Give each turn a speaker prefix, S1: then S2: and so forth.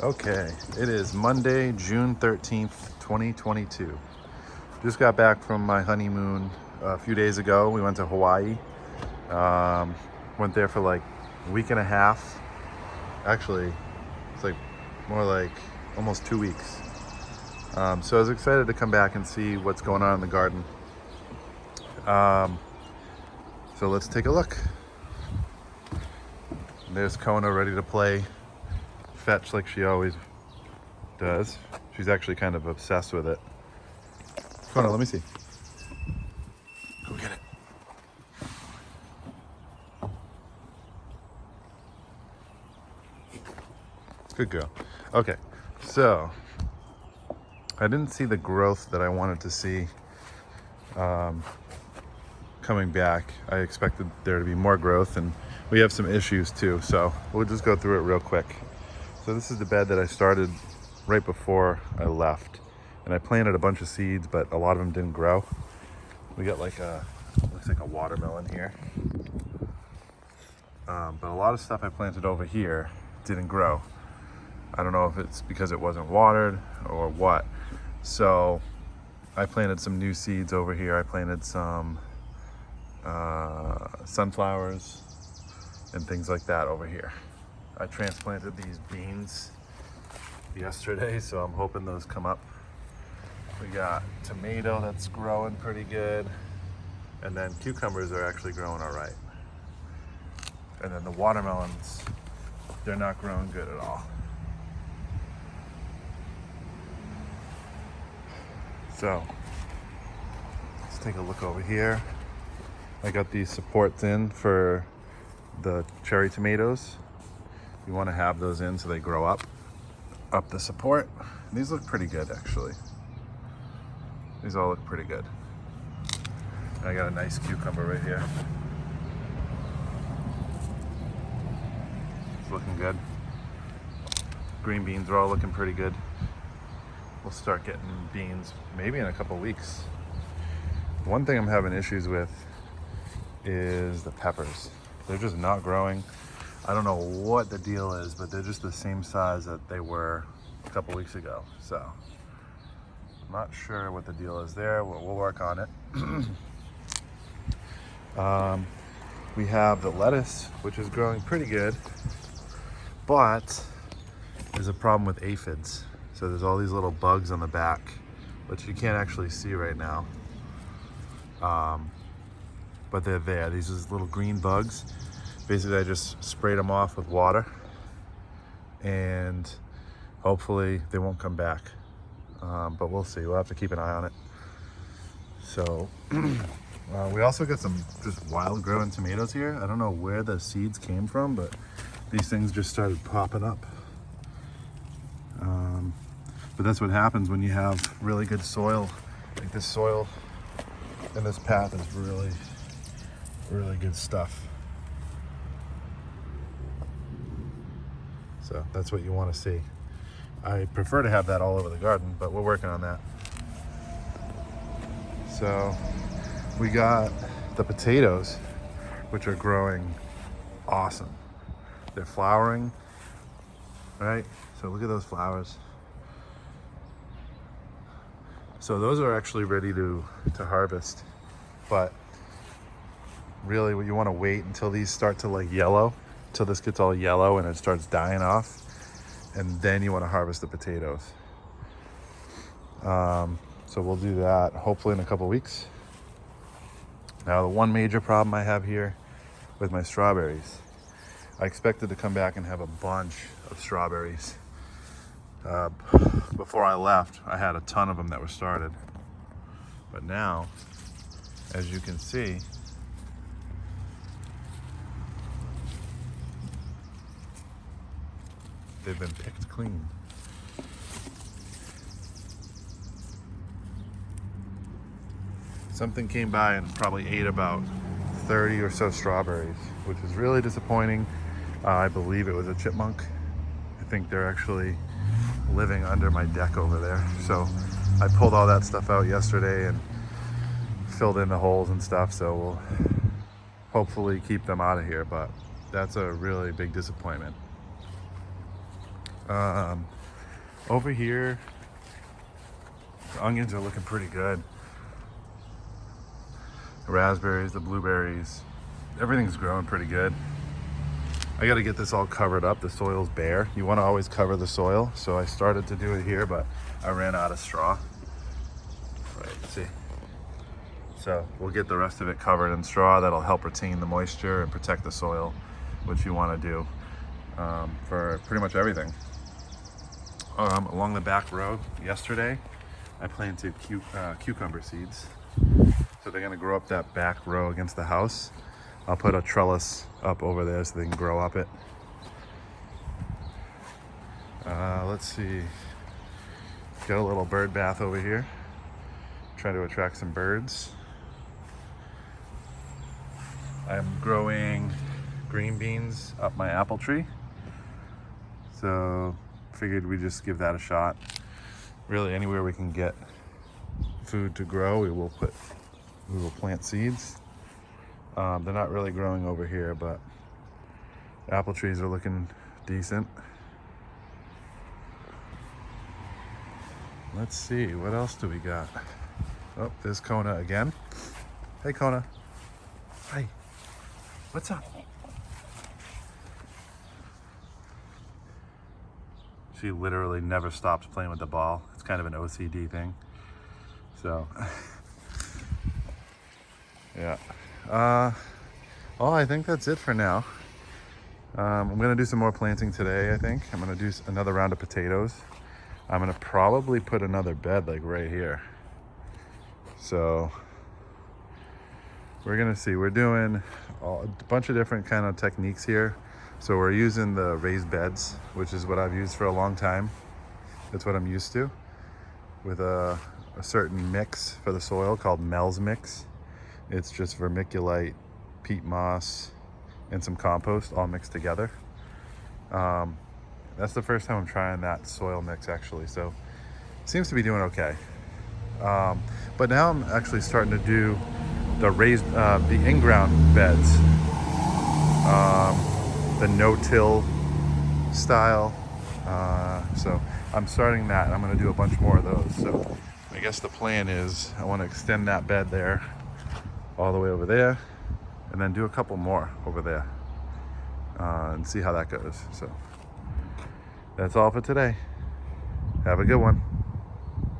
S1: Okay, it is Monday, June 13th, 2022. Just got back from my honeymoon a few days ago. We went to Hawaii. Went there for like a week and a half. Actually, it's like more like almost 2 weeks. So I was excited to come back and see what's going on in the garden. So let's take a look. There's Kona ready to play fetch like she always does. She's actually kind of obsessed with it. Kona, let me see. Go get it. Good girl. Okay, so I didn't see the growth that I wanted to see coming back. I expected there to be more growth, and we have some issues too, so we'll just go through it real quick. So this is the bed that I started right before I left, and I planted a bunch of seeds, but a lot of them didn't grow. We got like looks like a watermelon here, but a lot of stuff I planted over here didn't grow. I don't know if it's because it wasn't watered or what. So I planted some new seeds over here. I planted some sunflowers and things like that over here. I transplanted these beans yesterday, so I'm hoping those come up. We got tomato that's growing pretty good, and then cucumbers are actually growing all right. And then the watermelons, they're not growing good at all. So let's take a look over here. I got these supports in for the cherry tomatoes. You want to have those in so they grow up the support. These look pretty good, actually. These all look pretty good. And I got a nice cucumber right here. It's looking good. Green beans are all looking pretty good. We'll start getting beans maybe in a couple weeks. One thing I'm having issues with is the peppers. They're just not growing. I don't know what the deal is, but they're just the same size that they were a couple weeks ago. So I'm not sure what the deal is there. We'll work on it. We have the lettuce, which is growing pretty good, but there's a problem with aphids. So there's all these little bugs on the back, which you can't actually see right now. But they're there. These are little green bugs. Basically, I just sprayed them off with water, and hopefully they won't come back. But we'll see. We'll have to keep an eye on it. So we also got some just wild growing tomatoes here. I don't know where the seeds came from, but these things just started popping up. But that's what happens when you have really good soil. Like this soil in this path is really, really good stuff. So that's what you want to see. I prefer to have that all over the garden, but we're working on that. So we got the potatoes, which are growing awesome. They're flowering, right? So look at those flowers. So those are actually ready to harvest, but really what you want to wait until these start to like yellow, till this gets all yellow and it starts dying off, and then you want to harvest the potatoes. So we'll do that hopefully in a couple weeks. Now the one major problem I have here with my strawberries, I expected to come back and have a bunch of strawberries. Before I left, I had a ton of them that were started. But now, as you can see, they've been picked clean. Something came by and probably ate about 30 or so strawberries, which is really disappointing. I believe it was a chipmunk. I think they're actually living under my deck over there. So I pulled all that stuff out yesterday and filled in the holes and stuff. So we'll hopefully keep them out of here, but that's a really big disappointment. Over here, the onions are looking pretty good. The raspberries, the blueberries, everything's growing pretty good. I got to get this all covered up. The soil's bare. You want to always cover the soil. So I started to do it here, but I ran out of straw. Right, let's see. So we'll get the rest of it covered in straw. That'll help retain the moisture and protect the soil, which you want to do for pretty much everything. Along the back row yesterday, I planted cucumber seeds. So they're gonna grow up that back row against the house. I'll put a trellis up over there so they can grow up it. Let's see. Got a little bird bath over here. Trying to attract some birds. I'm growing green beans up my apple tree. So figured we'd just give that a shot. Really, anywhere we can get food to grow, we will plant seeds. They're not really growing over here, but the apple trees are looking decent. Let's see, what else do we got? Oh, there's Kona again. Hey, Kona. Hi. What's up? She literally never stops playing with the ball. It's kind of an OCD thing. So, yeah. Well, I think that's it for now. I'm gonna do some more planting today, I think. I'm gonna do another round of potatoes. I'm gonna probably put another bed like right here. So, we're gonna see. We're doing a bunch of different kind of techniques here. So we're using the raised beds, which is what I've used for a long time. That's what I'm used to, with a certain mix for the soil called Mel's Mix. It's just vermiculite, peat moss, and some compost all mixed together. That's the first time I'm trying that soil mix actually, so it seems to be doing okay. But now I'm actually starting to do the the in-ground beds. The no-till style. So I'm starting that, and I'm going to do a bunch more of those. So I guess the plan is I want to extend that bed there all the way over there, and then do a couple more over there and see how that goes. So that's all for today. Have a good one.